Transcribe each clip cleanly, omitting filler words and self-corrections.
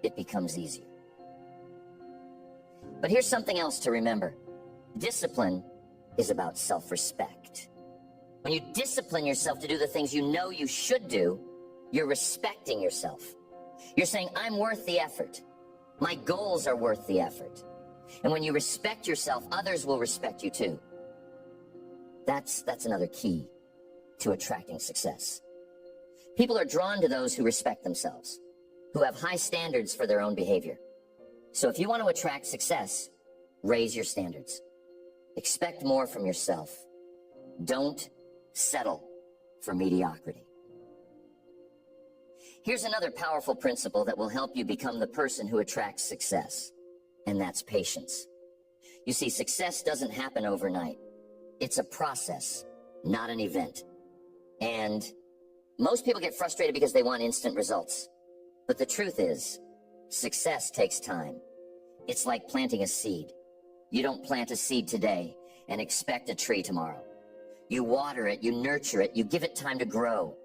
it becomes easier. But here's something else to remember. Discipline is about self-respect. When you discipline yourself to do the things you know you should do, you're respecting yourself. You're saying, I'm worth the effort. My goals are worth the effort. And when you respect yourself, others will respect you too. That's another key to attracting success. People are drawn to those who respect themselves, who have high standards for their own behavior. So if you want to attract success, raise your standards. Expect more from yourself. Don't settle for mediocrity. Here's another powerful principle that will help you become the person who attracts success, and that's patience. You see, success doesn't happen overnight. It's a process, not an event. And most people get frustrated because they want instant results. But the truth is, success takes time. It's like planting a seed. You don't plant a seed today and expect a tree tomorrow. You water it, you nurture it, you give it time to grow.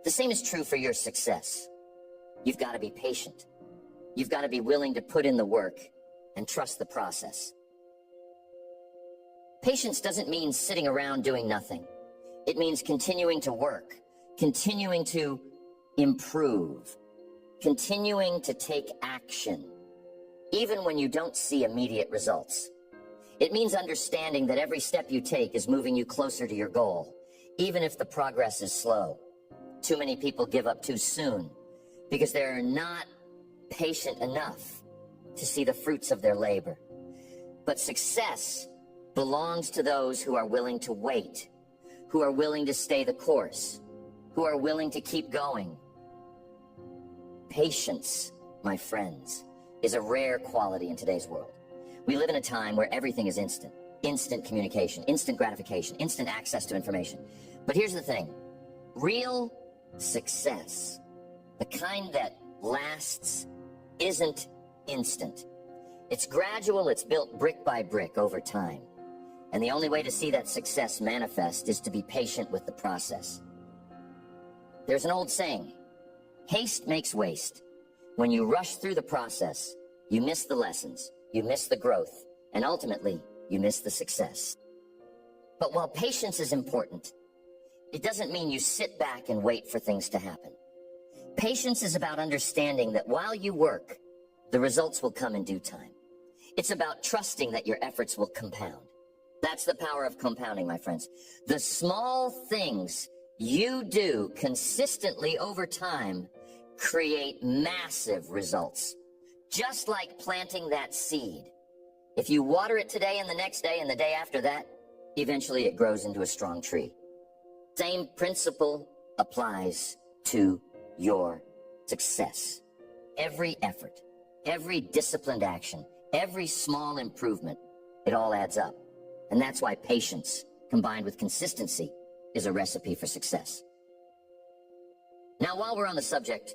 The same is true for your success. You've got to be patient. You've got to be willing to put in the work and trust the process. Patience doesn't mean sitting around doing nothing. It means continuing to work, continuing to improve, continuing to take action, even when you don't see immediate results. It means understanding that every step you take is moving you closer to your goal, even if the progress is slow. Too many people give up too soon because they're not patient enough to see the fruits of their labor. But success belongs to those who are willing to wait, who are willing to stay the course, who are willing to keep going. Patience, my friends, is a rare quality in today's world. We live in a time where everything is instant. Instant communication, instant gratification, instant access to information. But here's the thing. Real success, the kind that lasts, isn't instant. It's gradual, it's built brick by brick over time. And the only way to see that success manifest is to be patient with the process. There's an old saying, haste makes waste. When you rush through the process, you miss the lessons, you miss the growth, and ultimately, you miss the success. But while patience is important, it doesn't mean you sit back and wait for things to happen. Patience is about understanding that while you work, the results will come in due time. It's about trusting that your efforts will compound. That's the power of compounding, my friends. The small things you do consistently over time create massive results. Just like planting that seed. If you water it today and the next day and the day after that, eventually it grows into a strong tree. Same principle applies to your success. Every effort, every disciplined action, every small improvement, it all adds up. And that's why patience, combined with consistency, is a recipe for success. Now, while we're on the subject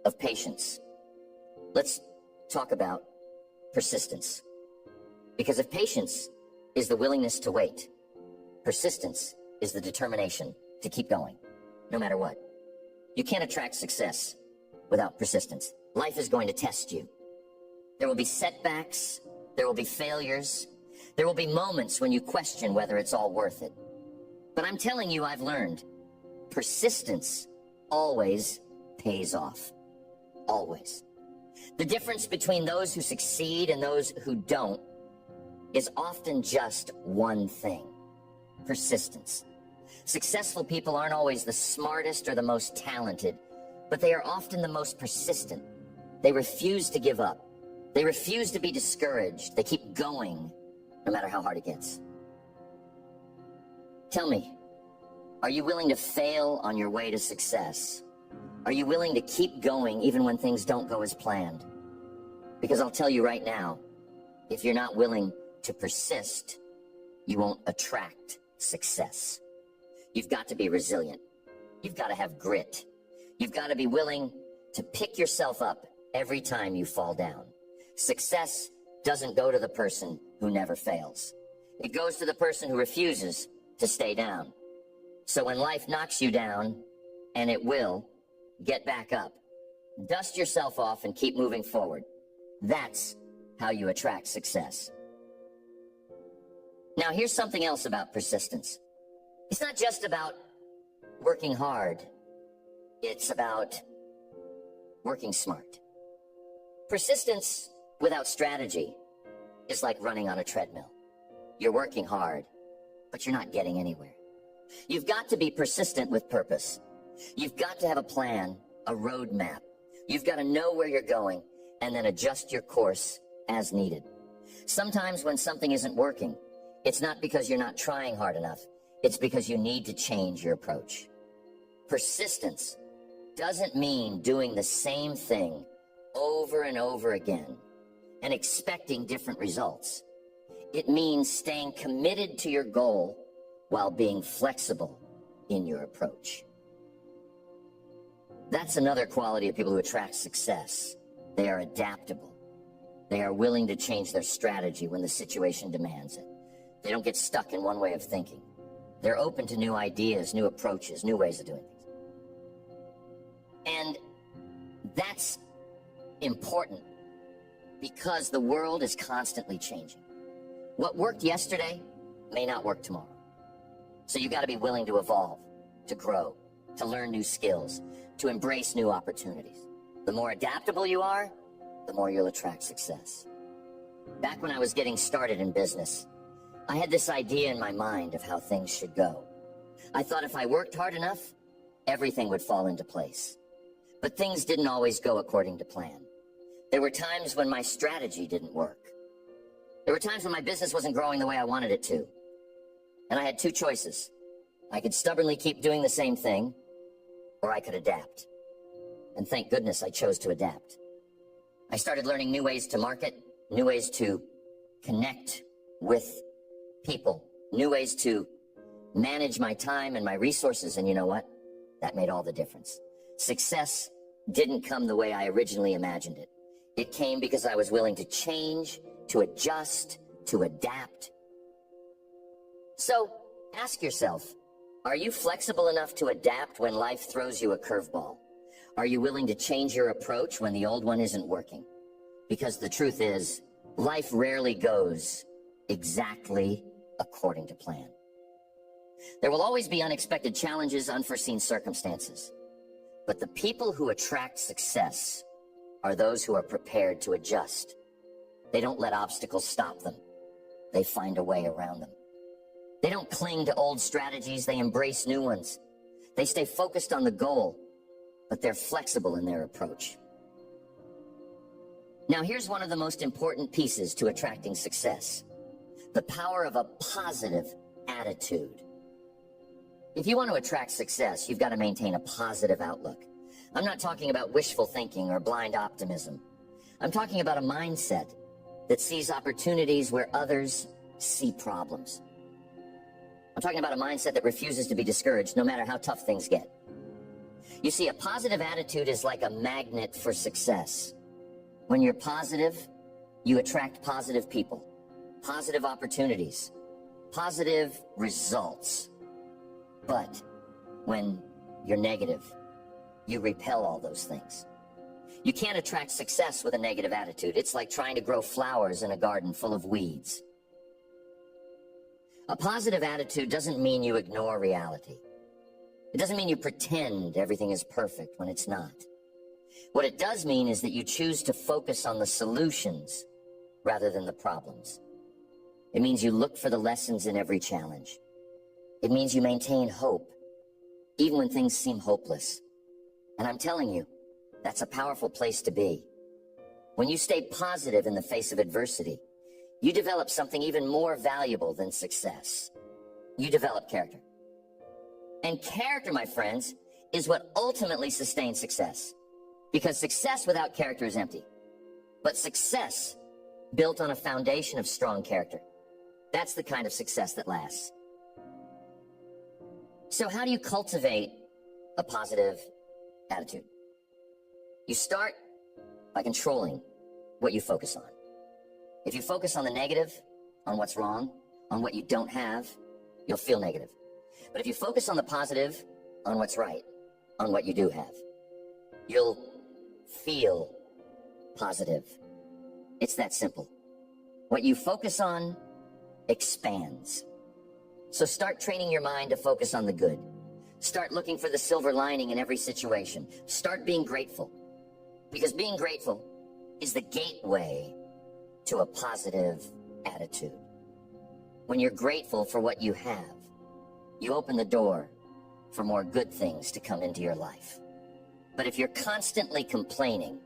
of patience, let's talk about persistence. Because if patience is the willingness to wait, persistence is the determination to keep going, no matter what. You can't attract success without persistence. Life is going to test you. There will be setbacks, there will be failures, there will be moments when you question whether it's all worth it. But I'm telling you, I've learned, persistence always pays off. Always. The difference between those who succeed and those who don't is often just one thing: persistence. Successful people aren't always the smartest or the most talented, but they are often the most persistent. They refuse to give up. They refuse to be discouraged. They keep going, no matter how hard it gets. Tell me, are you willing to fail on your way to success? Are you willing to keep going even when things don't go as planned? Because I'll tell you right now, if you're not willing to persist, you won't attract success. You've got to be resilient. You've got to have grit. You've got to be willing to pick yourself up every time you fall down. Success doesn't go to the person who never fails. It goes to the person who refuses to stay down. So when life knocks you down, and it will, get back up. Dust yourself off and keep moving forward. That's how you attract success. Now, here's something else about persistence. It's not just about working hard. It's about working smart. Persistence without strategy is like running on a treadmill. You're working hard, but you're not getting anywhere. You've got to be persistent with purpose. You've got to have a plan, a roadmap. You've got to know where you're going and then adjust your course as needed. Sometimes when something isn't working, it's not because you're not trying hard enough. It's because you need to change your approach. Persistence doesn't mean doing the same thing over and over again and expecting different results. It means staying committed to your goal while being flexible in your approach. That's another quality of people who attract success. They are adaptable. They are willing to change their strategy when the situation demands it. They don't get stuck in one way of thinking. They're open to new ideas, new approaches, new ways of doing things. And that's important because the world is constantly changing. What worked yesterday may not work tomorrow. So you got to be willing to evolve, to grow, to learn new skills, to embrace new opportunities. The more adaptable you are, the more you'll attract success. Back when I was getting started in business, I had this idea in my mind of how things should go. I thought if I worked hard enough, everything would fall into place. But things didn't always go according to plan. There were times when my strategy didn't work. There were times when my business wasn't growing the way I wanted it to. And I had two choices. I could stubbornly keep doing the same thing, or I could adapt. And thank goodness I chose to adapt. I started learning new ways to market, new ways to connect with people, new ways to manage my time and my resources, and you know what? That made all the difference. Success didn't come the way I originally imagined it. It came because I was willing to change, to adjust, to adapt. So, ask yourself, are you flexible enough to adapt when life throws you a curveball? Are you willing to change your approach when the old one isn't working? Because the truth is, life rarely goes exactly according to plan. There will always be unexpected challenges, unforeseen circumstances. But the people who attract success are those who are prepared to adjust. They don't let obstacles stop them. They find a way around them. They don't cling to old strategies, they embrace new ones. They stay focused on the goal, but they're flexible in their approach. Now here's one of the most important pieces to attracting success: the power of a positive attitude. If you want to attract success, you've got to maintain a positive outlook. I'm not talking about wishful thinking or blind optimism. I'm talking about a mindset that sees opportunities where others see problems. I'm talking about a mindset that refuses to be discouraged no matter how tough things get. You see, a positive attitude is like a magnet for success. When you're positive, you attract positive people, positive opportunities, positive results. But when you're negative, you repel all those things. You can't attract success with a negative attitude. It's like trying to grow flowers in a garden full of weeds. A positive attitude doesn't mean you ignore reality. It doesn't mean you pretend everything is perfect when it's not. What it does mean is that you choose to focus on the solutions rather than the problems. It means you look for the lessons in every challenge. It means you maintain hope, even when things seem hopeless. And I'm telling you, that's a powerful place to be. When you stay positive in the face of adversity, you develop something even more valuable than success. You develop character. And character, my friends, is what ultimately sustains success. Because success without character is empty. But success built on a foundation of strong character, that's the kind of success that lasts. So how do you cultivate a positive attitude? You start by controlling what you focus on. If you focus on the negative, on what's wrong, on what you don't have, you'll feel negative. But if you focus on the positive, on what's right, on what you do have, you'll feel positive. It's that simple. What you focus on expands. So start training your mind to focus on the good. Start looking for the silver lining in every situation. Start being grateful. Because being grateful is the gateway to a positive attitude. When you're grateful for what you have, you open the door for more good things to come into your life. But if you're constantly complaining,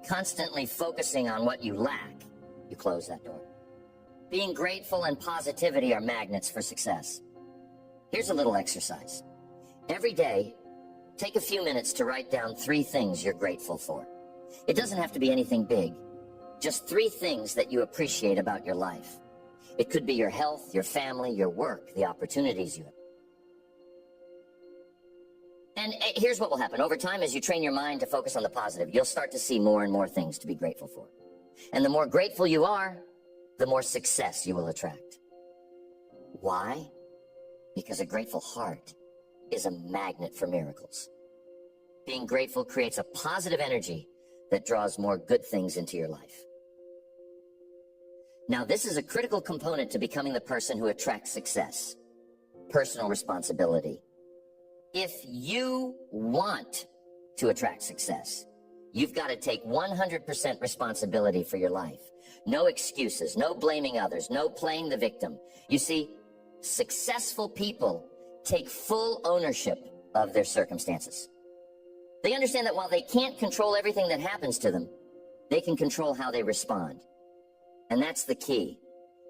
constantly focusing on what you lack, you close that door. Being grateful and positivity are magnets for success. Here's a little exercise. Every day, take a few minutes to write down 3 things you're grateful for. It doesn't have to be anything big. Just 3 things that you appreciate about your life. It could be your health, your family, your work, the opportunities you have. And here's what will happen. Over time, as you train your mind to focus on the positive, you'll start to see more and more things to be grateful for. And the more grateful you are, the more success you will attract. Why? Because a grateful heart is a magnet for miracles. Being grateful creates a positive energy that draws more good things into your life. Now, this is a critical component to becoming the person who attracts success. Personal responsibility. If you want to attract success, you've got to take 100% responsibility for your life. No excuses, no blaming others, no playing the victim. You see, successful people take full ownership of their circumstances. They understand that while they can't control everything that happens to them, they can control how they respond. And that's the key.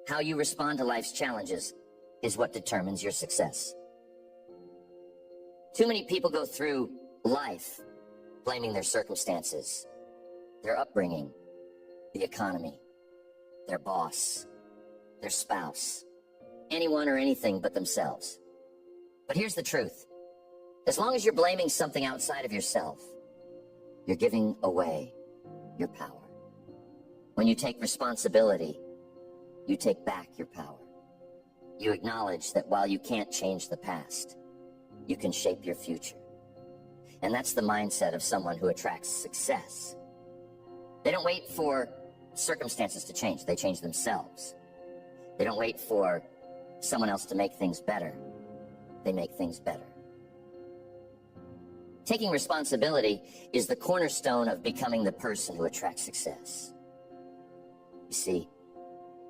How you respond to life's challenges is what determines your success. Too many people go through life blaming their circumstances, their upbringing, the economy, their boss, their spouse, anyone or anything but themselves. But here's the truth. As long as you're blaming something outside of yourself, you're giving away your power. When you take responsibility, you take back your power. You acknowledge that while you can't change the past, you can shape your future. And that's the mindset of someone who attracts success. They don't wait for circumstances to change. They change themselves. They don't wait for someone else to make things better. They make things better. Taking responsibility is the cornerstone of becoming the person who attracts success. You see,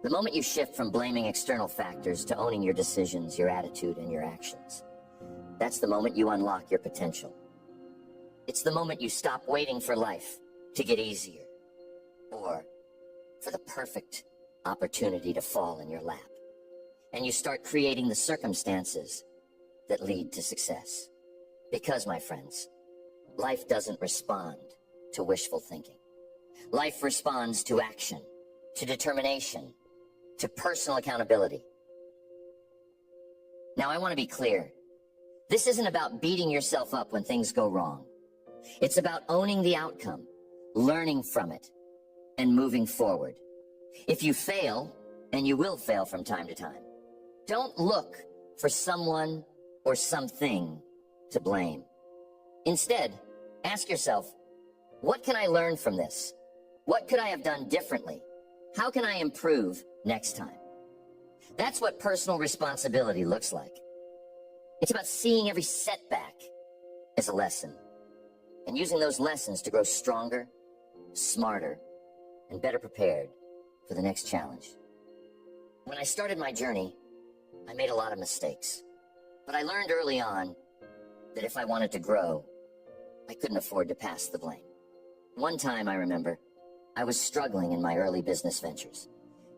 the moment you shift from blaming external factors to owning your decisions, your attitude, and your actions, that's the moment you unlock your potential. It's the moment you stop waiting for life to get easier or for the perfect opportunity to fall in your lap. And you start creating the circumstances that lead to success. Because, my friends, life doesn't respond to wishful thinking. Life responds to action, to determination, to personal accountability. Now, I want to be clear. This isn't about beating yourself up when things go wrong. It's about owning the outcome, learning from it, and moving forward. If you fail, and you will fail from time to time, don't look for someone or something to blame. Instead, ask yourself, what can I learn from this? What could I have done differently? How can I improve next time? That's what personal responsibility looks like. It's about seeing every setback as a lesson and using those lessons to grow stronger, smarter, and better prepared for the next challenge. When I started my journey, I made a lot of mistakes, but I learned early on that if I wanted to grow, I couldn't afford to pass the blame. One time, I remember, I was struggling in my early business ventures,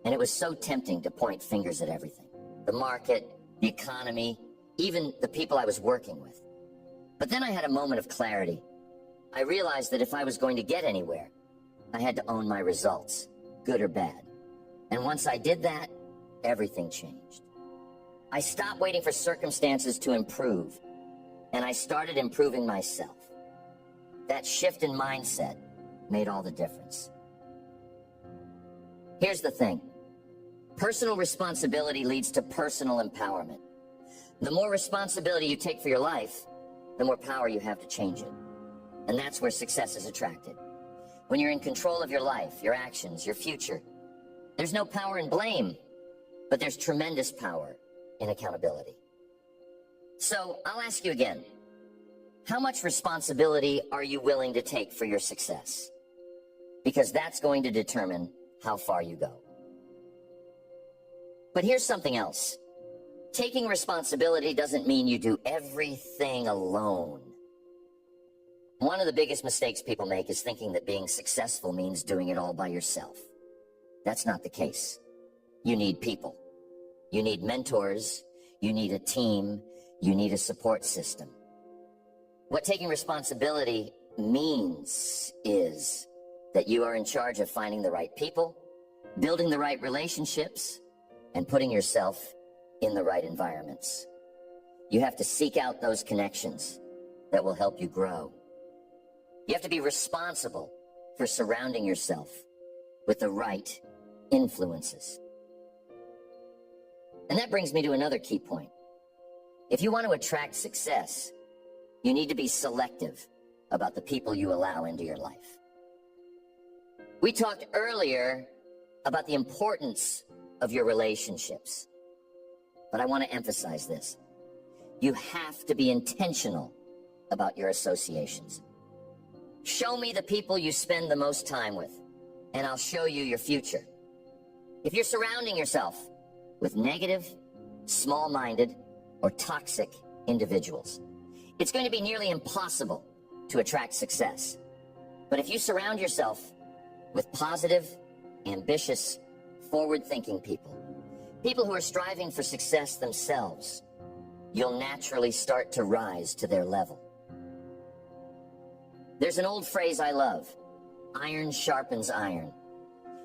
and it was so tempting to point fingers at everything. The market, the economy, even the people I was working with. But then I had a moment of clarity. I realized that if I was going to get anywhere, I had to own my results, good or bad. And once I did that, everything changed. I stopped waiting for circumstances to improve, and I started improving myself. That shift in mindset made all the difference. Here's the thing. Personal responsibility leads to personal empowerment. The more responsibility you take for your life, the more power you have to change it. And that's where success is attracted. when you're in control of your life, your actions, your future, there's no power in blame, but there's tremendous power in accountability. So I'll ask you again, how much responsibility are you willing to take for your success? Because that's going to determine how far you go. But here's something else. Taking responsibility doesn't mean you do everything alone. One of the biggest mistakes people make is thinking that being successful means doing it all by yourself. That's not the case. You need people. You need mentors. You need a team. You need a support system. What taking responsibility means is that you are in charge of finding the right people, building the right relationships, and putting yourself in the right environments. You have to seek out those connections that will help you grow. You have to be responsible for surrounding yourself with the right influences. And that brings me to another key point. If you want to attract success, you need to be selective about the people you allow into your life. We talked earlier about the importance of your relationships, but I want to emphasize this. You have to be intentional about your associations. Show me the people you spend the most time with, and I'll show you your future. If you're surrounding yourself with negative, small-minded, or toxic individuals, it's going to be nearly impossible to attract success. But if you surround yourself with positive, ambitious, forward-thinking people, people who are striving for success themselves, you'll naturally start to rise to their level. There's an old phrase I love, iron sharpens iron.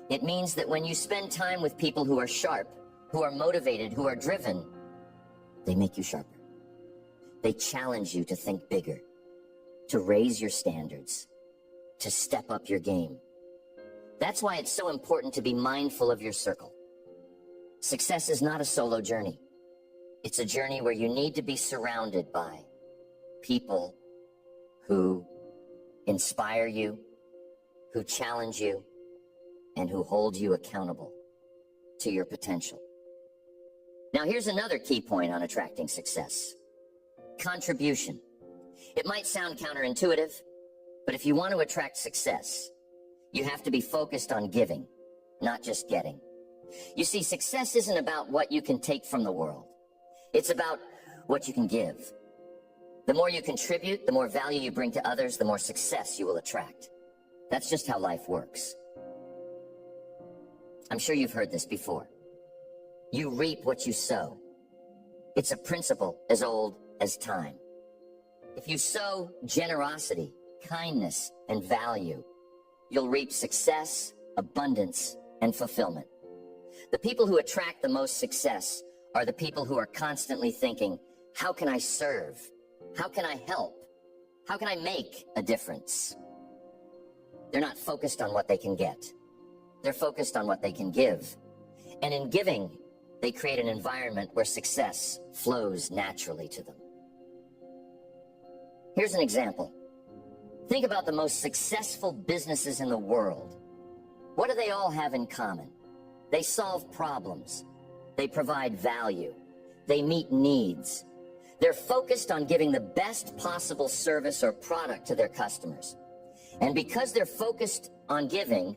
It means that when you spend time with people who are sharp, who are motivated, who are driven, they make you sharper. They challenge you to think bigger, to raise your standards, to step up your game. That's why it's so important to be mindful of your circle. Success is not a solo journey. It's a journey where you need to be surrounded by people who inspire you, who challenge you, and who hold you accountable to your potential. Now, here's another key point on attracting success. Contribution. It might sound counterintuitive, but if you want to attract success, you have to be focused on giving, not just getting. You see, success isn't about what you can take from the world. It's about what you can give. The more you contribute, the more value you bring to others, the more success you will attract. That's just how life works. I'm sure you've heard this before. You reap what you sow. It's a principle as old as time. If you sow generosity, kindness, and value, you'll reap success, abundance, and fulfillment. The people who attract the most success are the people who are constantly thinking, how can I serve? How can I help? How can I make a difference? They're not focused on what they can get. They're focused on what they can give. And in giving, they create an environment where success flows naturally to them. Here's an example. Think about the most successful businesses in the world. What do they all have in common? They solve problems. They provide value. They meet needs. They're focused on giving the best possible service or product to their customers. And because they're focused on giving,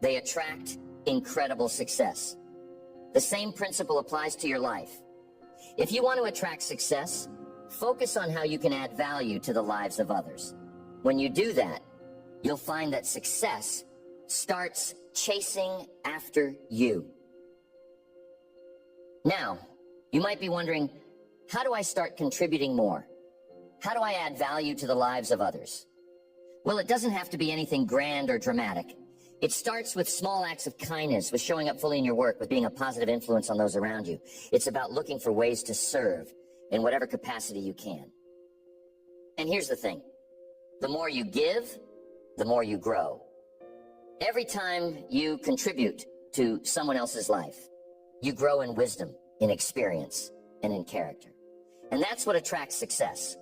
they attract incredible success. The same principle applies to your life. If you want to attract success, focus on how you can add value to the lives of others. When you do that, you'll find that success starts chasing after you. Now, you might be wondering, how do I start contributing more? How do I add value to the lives of others? Well, it doesn't have to be anything grand or dramatic. It starts with small acts of kindness, with showing up fully in your work, with being a positive influence on those around you. It's about looking for ways to serve in whatever capacity you can. And here's the thing. The more you give, the more you grow. Every time you contribute to someone else's life, you grow in wisdom, in experience, and in character. And that's what attracts success.